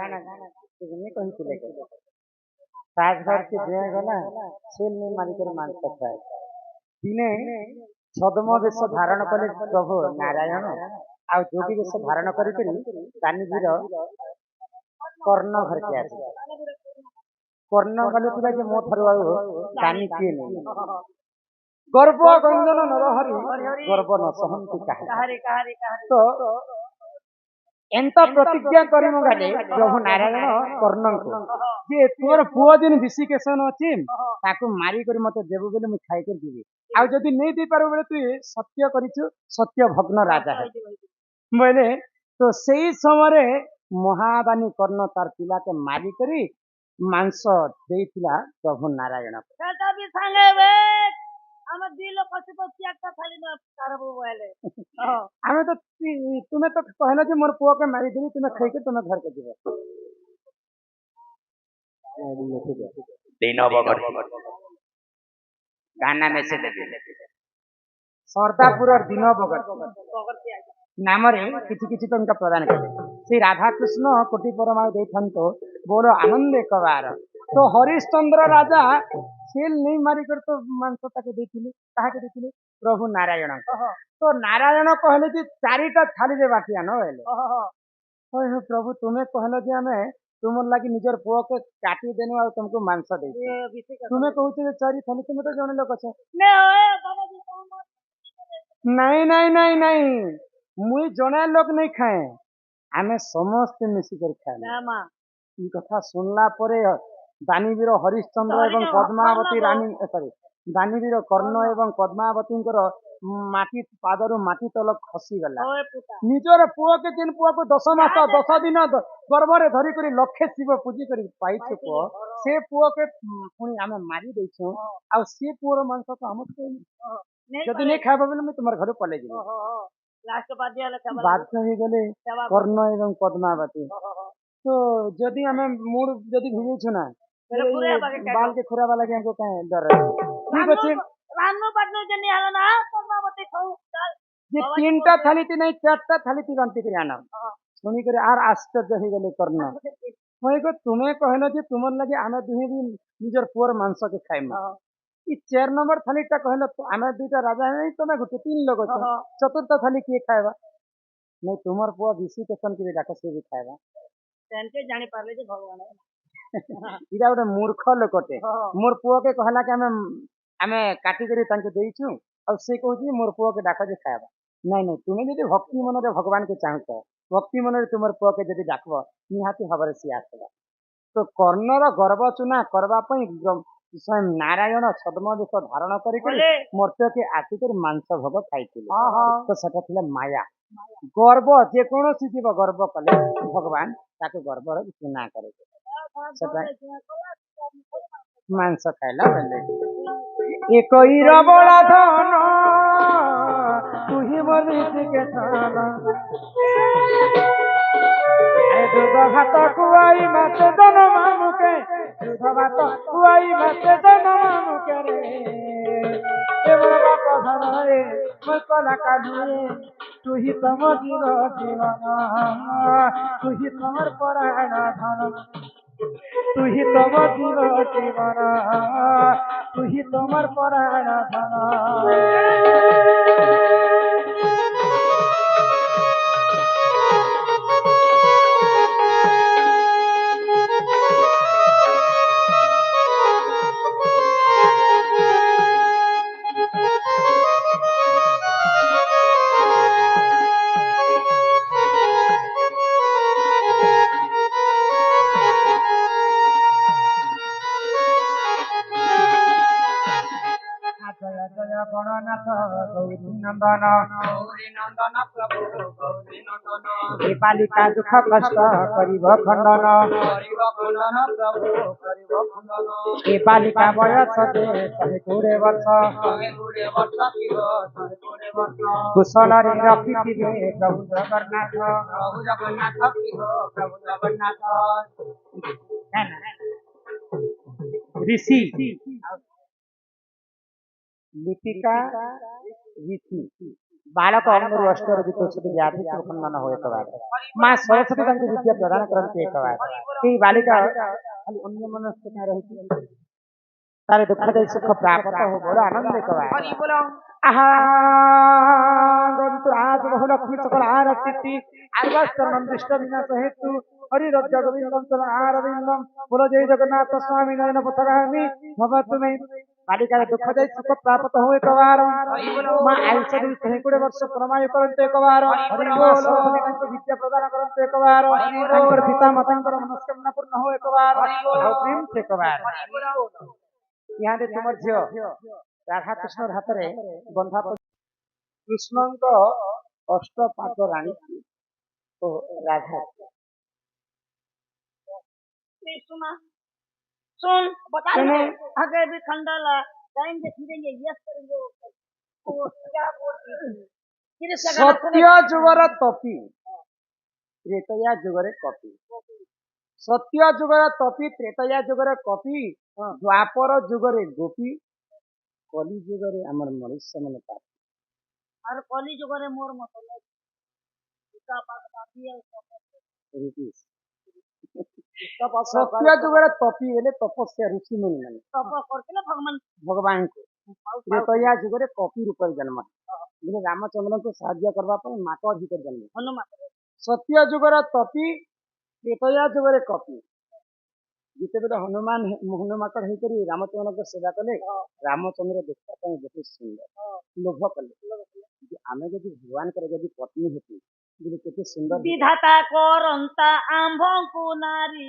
तुमने कही राजघर के जे गला छेल नहीं मारिकर मांस खाए दिने छद्म वेश धारण कले प्रभु नारायण आ जोगी वेश धारण करी दानीवीर कर्ण घर के आसे कर्ण गले ଥିଲା ଯେ ମୋ ଠାରୁ ଆଉ ଦାନି କିଏ ନେଇ गर्व गंजन नरहरि गर्व न सहंती काहे तो एंता प्रतिज्ञा करी मगाले प्रभु नारायण कर्ण को जे तोर पुओ दिन विशिकेशन अछि ताको मारी करी मते देबो बेले मु खाइ कर दिबी आ जदी नै दे पारो बेले तू सत्य करिछु सत्य भग्न राजा है बोले तो सेही समय महादानी कर्ण तार पिला के मारी करी मांस देइतिला प्रभु नारायण सेटा भी संगे बे हम दिल कछु तो त्यागता खाली न करबो बोले हमें तो तुम्हें तो कहना जे मोर पुओ के मारी देबी तुम्हें खाइ के तुम्हें घर के दिबे दिन बगर गाना में से देबे सरदापुर दिन बगर नाम रे किछि किछि तो उनका प्रदान करे श्री राधा कृष्ण कोटि परमाय देथंतो बोलो आनंद एकबार तो हरिश्चंद्र राजा छेल नहीं मारी कर तो मांस ताके देथिले काहे के देथिले प्रभु नारायण तो नारायण कहले जे चारिटा थाली रे बाटिया न होले हो प्रभु तुम्हें कहलो जे हमें तुमर लागी निजर पुओ के काटी देनु आ तुमको मांस दे तुम्हें कहू जे चारि थाली तुम तो जने लोक छ ने ओए बाबा जी नहीं नहीं नहीं नहीं मुई जने लोग नहीं खाए आमे समस्त मिसी कर खाए ना मां ई कथा सुनला परे दानीवीर हरिश्चंद्र एवं पद्मावती रानी सॉरी दानीवीर कर्ण एवं पद्मावती माटी पादर माटी तल खसी गला निजर पुओ के दिन पुओ को 10 मास 10 दिन गर्भ रे धरी करी लक्षे शिव पूजी करी पाइछु पुओ से पुओ के पुनी आमे मारी दैछु आ से पुओर मांस तो हम जदी नहीं खाबो बेले मैं तुम्हार घर पले जेबो लास्ट बाध्य हो गले कर्ण एवं पद्मावती तो जदी हमें मूड जदी भिजै छु ना बाल के खुरा वाला के हमको कहे डर ठीक अछि रानू पटनु जनी हलो ना पद्मावती खाऊ जे तीनटा थाली ती नहीं चारटा थाली ती बांटी के आना सुनी करे आर आश्चर्य हो गले कर्ण होय को तुम्हें कहलो जे तुमर लगे आमे दुहे भी निजर पुअर मांस के खाइम ई 4 नंबर थाली ता कहलो आमे दुटा राजा नहीं तो मैं गुटे 3 लोग छ चतुर्थ थाली के खाएबा नहीं तुमर पुआ विशी केसन के डाका से भी खाएबा तेनके जानि पारले जे भगवान इरा गोटे मूर्ख लोकटे मोर पुओ के कहला के आमे काटी करी तांके देइछु और से कहूची मोर पुओ के डाका जे खाएबा नहीं नहीं तुम्हें जदी भक्ति मन रे भगवान के चाहत भक्ति मन रे तुमर पुओ के जदी डाकबो निहाती हबरे से आसबा तो कर्णर गर्व चुना करबा पई स्वयं नारायण छद्म वेश धारण करी मर्त्य के आसिकर मांस भोग खाइथिले तो सेटा थिला माया गर्व जे कोनोसी जीव गर्व कले भगवान ताके गर्व रे चुना करे सेटा मांस खाइला बेले एकई रबड़ा धन तुही बली के थाना दूध भात खुआई मत दन मामुके दूध भात खुआई मत दन मामुके रे मोर बाप घर रे मोर कला काढे तू ही तम जीवन तू ही तमर परायण धन तू ही तम जीवन तू ही तमर परायण धन गणनाथ गौरी नंदन प्रभु गौरी नंदन बालिका दुख कष्ट करिब खंडन प्रभु करिब खंडन ए बालिका बयस दे 120 वर्ष कुशल रे रखिथिबे प्रभु जगन्नाथ ऋषि लिपिका ऋषि ବାଳକ ଅଙ୍ଗରୁ ଅଷ୍ଟର ବିତୋଷିତ ବ୍ୟାଧି ଖଣ୍ଡନ ହୁଏ କବାର ମା ସରସ୍ୱତୀ ତାଙ୍କୁ ବିଦ୍ୟା ପ୍ରଦାନ କରନ୍ତି ଏକବାର ସେଇ ବାଳିକା ଖାଲି ଅନ୍ୟମନସ୍କତା ରହିଛି ତାର ଦୁଃଖ ଦେଇ ସୁଖ ପ୍ରାପ୍ତ ହଉ ବଡ଼ ଆନନ୍ଦ ଏକବାର ଆହା ଗନ୍ତୁ ଆଜ ବହୁ ଲକ୍ଷ୍ମୀ ସକଳ ଆରତି ଆର୍ବାସ୍ତରଣ ଦୃଷ୍ଟ ବିନାଶ ହେତୁ হরি রজ্জ গোবিন্দম চরণ আরবিন্দম বলো জয় জগন্নাথ স্বামী নয়ন পথগামী ভবতু মে বালিকার দুঃখ যাই সুখ প্রাপ্ত হয়ে একবার মা আয়ুষ দুই 120 ବର୍ଷ ପ୍ରମାୟ କରନ୍ତେ একবার ସରସ୍ୱତୀ ତାଙ୍କୁ ବିଦ୍ୟା ପ୍ରଦାନ କରନ୍ତେ একবার ତାଙ୍କର ପିତା ମାତାଙ୍କର ମନସ୍କାମନା ପୂର୍ଣ୍ଣ ହଉ একবার ଆଉ ପ୍ରେମ ସେ একবার ଇହାଦେ ତୁମର ଝିଅ ରାଧା କୃଷ୍ଣର ହାତରେ ବନ୍ଧା କୃଷ୍ଣଙ୍କ ଅଷ୍ଟପାଦ ରାଣୀ ଓ ରାଧା सुना सुन बता सुनो। दे अगर भी खंडाला टाइम से खींचेंगे यस करेंगे वो क्या बोलती है फिर इसका गाना ସତ୍ୟ ଯୁଗର ତପି ତ୍ରେତୟା ଯୁଗରେ କପି ସତ୍ୟ ଯୁଗର ତପି ତ୍ରେତୟା ଯୁଗରେ କପି ଦ୍ୱାପର ଯୁଗରେ ଗୋପୀ କଲି ଯୁଗରେ ଆମର ମଣିଷ ମାନେ ପାପି और कॉलेज जो करे मोर मत उसका पास काफी है ସତ୍ୟ ଯୁଗରେ ତପି ହେଲେ ତପସ୍ୟା ଋଷି ମୁନି ମାନେ सब करके ना भगवान ଭଗବାନଙ୍କୁ ତ୍ରେତୟା ଯୁଗରେ କପି ରୂପରେ ଜନ୍ମ ହେଲେ ରାମଚନ୍ଦ୍ରଙ୍କୁ ସାହାଯ୍ୟ କରିବା ପାଇଁ ମାକ ଭିତରେ ଜନ୍ମ हनुमान ସତ୍ୟ ଯୁଗର ତପି ତ୍ରେତୟା ଯୁଗରେ କପି ଯେତେବେଳେ ହନୁମାକଡ଼ ହେଇକରି ରାମଚନ୍ଦ୍ରଙ୍କ ସେବା କଲେ ରାମଚନ୍ଦ୍ର ଦେଖିବା ପାଇଁ ବହୁତ ସୁନ୍ଦର ଲୋଭ କଲେ ଯେ ଆମେ ଯଦି ଭଗବାନଙ୍କର ଯଦି ପତ୍ନୀ ହେତୁ ବୋଲି କେତେ ସୁନ୍ଦର विधाता करंता आंभों को नारी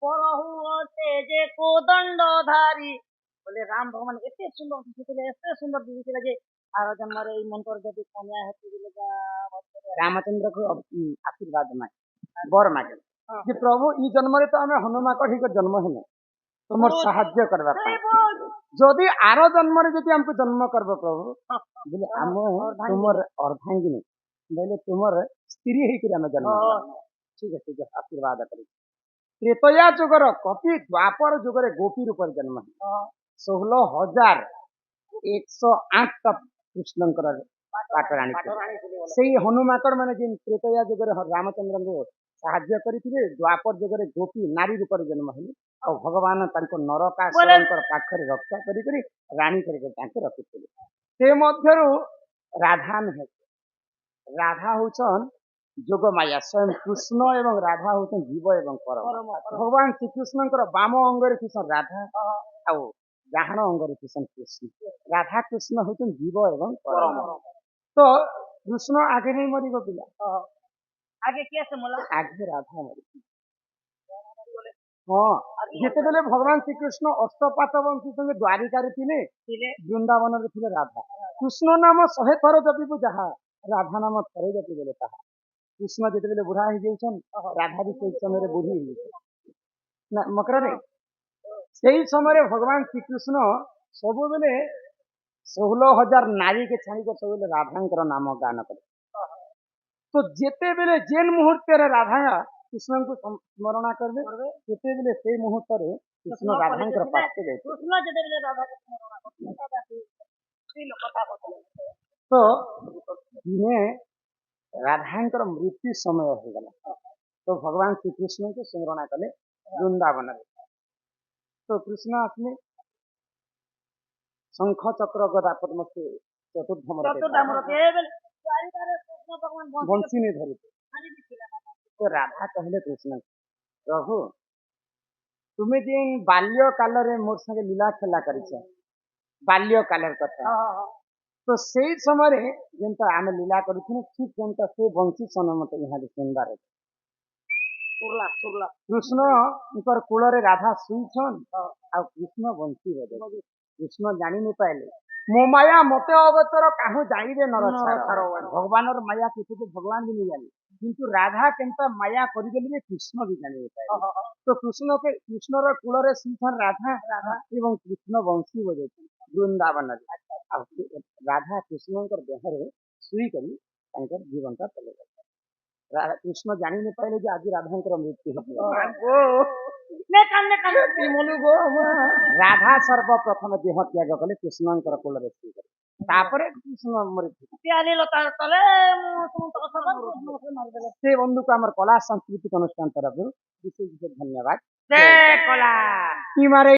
बरहु से जे को दंडधारी बोले राम भगवान एते सुंदर दिखिले एते सुंदर दिखिले जे आर जन्मरे ई मनकर जदि कन्या हेतु बोलेगा ରାମଚନ୍ଦ୍ରକୁ ଆଶୀର୍ବାଦ ମାଗେ ବର ମାଗେ ଯେ ପ୍ରଭୁ ଇ ଜନ୍ମରେ ତ ଆମେ ହନୁମାକଡ଼ ହେଇକରି ଜନ୍ମ ହେଲେ ତୁମର ସାହାଯ୍ୟ କରିବା ପାଇଁ ଯଦି ଆର ଜନ୍ମରେ ଯଦି ଆମକୁ ଜନ୍ମ କରିବ ପ୍ରଭୁ ବୋଲେ ଆମ ତୁମର ଅର୍ଦ୍ଧାଙ୍ଗିନୀ ବୋଲେ ତୁମର ସ୍ତ୍ରୀ ହେଇକରି ଆମେ ଜନ୍ମ ଠିକ ଅଛି ଆଶୀର୍ବାଦ କରି ତ୍ରେତୟା ଯୁଗର କପି ଦ୍ୱାପର ଯୁଗରେ ଗୋପୀ ରୂପରେ ଜନ୍ମ ହେଲେ 16,108 କୃଷ୍ଣଙ୍କର ପାଟରାଣୀ ସେଇ ହନୁମାକଡ଼ ମାନେ ଯେନ୍ ତ୍ରେତୟା ଯୁଗରେ ରାମଚନ୍ଦ୍ରଙ୍କୁ ସାହାଯ୍ୟ କରିଥିଲେ ଦ୍ୱାପର ଯୁଗରେ ଗୋପୀ ନାରୀ ରୂପରେ ଜନ୍ମ ହେଲେ ଆଉ ଭଗବାନ ତାଙ୍କ ନରକାସୁରଙ୍କର ପାଖରେ ରକ୍ଷା କରିକରି ରାଣୀ କରିକି ତାଙ୍କୁ ରଖିଥିଲେ ସେ ମଧ୍ୟରୁ ରାଧା ନୁହେଁ ରାଧା ହଉଛନ୍ ଯୋଗମାୟା ସ୍ୱୟଂ କୃଷ୍ଣ ଏବଂ ରାଧା ହଉଛନ୍ ଜୀବ ଏବଂ ପରମ ଭଗବାନ ଶ୍ରୀକୃଷ୍ଣଙ୍କର ବାମ ଅଙ୍ଗରେ ଥିସନ୍ ରାଧା ଆଉ ଡାହାଣ ଅଙ୍ଗରେ ଥିସନ୍ କୃଷ୍ଣ ରାଧା କୃଷ୍ଣ ହଉଛନ୍ ଜୀବ ଏବଂ ପରମ ତ କୃଷ୍ଣ ଆଗେ ନେଇ ମରିବ ପିଲା आगे कैसे मोला ଆଗେ ରାଧା ମରିବ ହଁ ଯେତେବେଳେ ଭଗବାନ ଶ୍ରୀକୃଷ୍ଣ ଅଷ୍ଟପାତ ବଂଶୀ ସଙ୍ଗେ ଦ୍ୱାରିକାରେ ଥିଲେ ବୃନ୍ଦାବନରେ ଥିଲେ ରାଧା କୃଷ୍ଣ ନାମ 100 ଥର ଜପିବୁ ଯାହା ରାଧା ନାମ ଥରେ ଜପି ଦେଲେ ତାହା କୃଷ୍ଣ ଯେତେବେଳେ ବୁଢା ହେଇଯାଇଛନ୍ ରାଧା ବି ସେଇ ସମୟରେ ବୁଢୀ ହେଇଯାଇଛନ୍ ନା ମକରରେ ସେଇ ସମୟରେ ଭଗବାନ ଶ୍ରୀକୃଷ୍ଣ ସବୁବେଳେ 16,000 ନାରୀକେ ଛାଡ଼ିକି ସବୁବେଳେ ରାଧାଙ୍କର ନାମ ଗାନ କଲେ ତ ଯେତେବେଳେ ଯେନ୍ ମୁହୂର୍ତ୍ତରେ ରାଧା କୃଷ୍ଣଙ୍କୁ ସ୍ମରଣ କରିବେ ସେତେବେଳେ ସେଇ ମୁହୂର୍ତ୍ତରେ କୃଷ୍ଣ ରାଧାଙ୍କର ପାଖରେ ଯାଇଥିଲେ कृष्ण जदे राधा कृष्ण ତ ଦିନେ ରାଧାଙ୍କର ମୃତ୍ୟୁ ସମୟ ହେଇଗଲା ତ ଭଗବାନ ଶ୍ରୀକୃଷ୍ଣଙ୍କୁ ସ୍ମରଣ କଲେ ବୃନ୍ଦାବନରେ ତ କୃଷ୍ଣ ଆସିଲେ ଶଙ୍ଖ ଚକ୍ର ଗଦା ପଦ୍ମ ଚତୁର୍ଦ୍ଧମରେ ବଂଶୀ ନେଇ ଧରିଥିଲେ ତ ରାଧା କହିଲେ କୃଷ୍ଣ ପ୍ରଭୁ ତୁମେ ଯେନ୍ ବାଲ୍ୟ କାଳରେ ମୋର ସାଙ୍ଗେ ଲୀଳା ଖେଲା କରିଛ ବାଲ୍ୟ କାଳର କଥା ତ ସେଇ ସମୟରେ ଯେନ୍ତା ଆମେ ଲୀଳା କରିଥିଲୁ ଠିକ ଯେନ୍ତା ସେ ବଂଶୀ ସନ ମତେ ଇହାଦେ ସୁନ୍ଦର କୃଷ୍ଣଙ୍କର କୂଳରେ ରାଧା ଶୁଇଛନ୍ ଆଉ କୃଷ୍ଣ ବଂଶୀ ବଜେ କୃଷ୍ଣ ଜାଣି ନି ପାଇଲେ ମୋ ମାୟା ମତେ ଅବସର କାହୁ ଜାଣିବେ ନର ଭଗବାନର ମାୟା କିଛି ତ ଭଗବାନ ବି ନି ଜାଣି କିନ୍ତୁ ରାଧା କେନ୍ତା ମାୟା କରିଦେଲି ଯେ କୃଷ୍ଣ ବି ଜାଣି ନି ପାଇଲେ ତ କୃଷ୍ଣର କୂଳରେ ଶୁଇଛନ୍ ରାଧା ଏବଂ କୃଷ୍ଣ ବଂଶୀ ବଜେଇଛନ୍ ବୃନ୍ଦାବନରେ ଆଉ ରାଧା କୃଷ୍ଣଙ୍କର ଦେହରେ ଶୁଇକରି ତାଙ୍କର ଜୀବନଟା ଚଲେଇଲେ କୃଷ୍ଣ ଜାଣି ନି ପାଇଲେ ଯେ ଆଜି ରାଧାଙ୍କର ମୃତ୍ୟୁ ହେଇଯିବ ରାଧା ସର୍ବପ୍ରଥମେ ଦେହ ତ୍ୟାଗ କଲେ କୃଷ୍ଣଙ୍କର କୂଳରେ ଶୁଇକରି ତାପରେ କୃଷ୍ଣ ମରିଥିଲେ। ପିଆଲି ଲତା ତଳେ ମୁଁ ସମସ୍ତ କଥା ମାରିଦେଲେ। ସେ ବନ୍ଧୁକୁ ଆମର କଳା ସାଂସ୍କୃତିକ ଅନୁଷ୍ଠାନ ତରଫରୁ ବିଶେଷ ବିଶେଷ ଧନ୍ୟବାଦ। ଜୟ କଲା। କି ମାରେ